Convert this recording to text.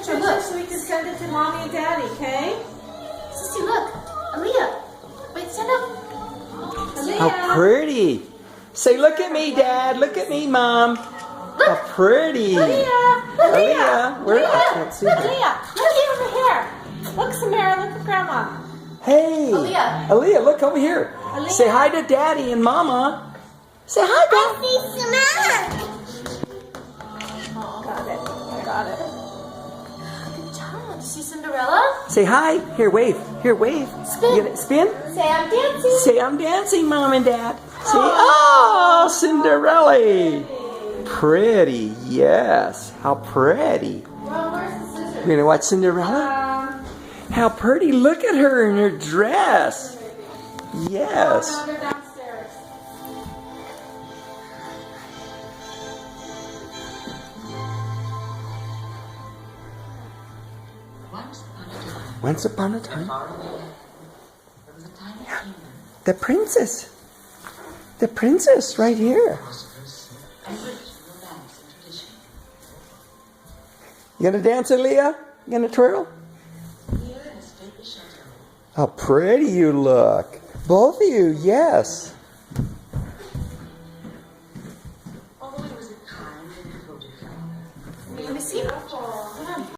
picture, look, so we can send it to Mommy and Daddy, okay? Sissy, look. Aaliyah. Wait, stand up. Aaliyah. How pretty. Say, look at me, Dad. Look at me, Mom. How pretty. Aaliyah. Aaliyah. Where? I can't see her. Aaliyah. Look over here. Look, Samara. Look at Grandma. Hey. Aaliyah. Aaliyah, look over here. Aaliyah. Say hi to Daddy and Mama. Say hi, Dad. Got it. I got it. Good job. See Cinderella? Say hi. Here, wave. Here, wave. Spin. You get it? Spin. Say I'm dancing. Say I'm dancing, Mom and Dad. Say, oh, Cinderella. Pretty, yes. How pretty. Well, where's the scissors? We're gonna watch Cinderella. How pretty. Look at her in her dress. Yes. No, they're downstairs. Once upon a time, There was a tiny kingdom. the princess. The princess right here. Prosperous and rich in romance and tradition. You gonna dance, Aaliyah? You gonna twirl? Here in a stately chateau, How pretty you look. Both of you, yes.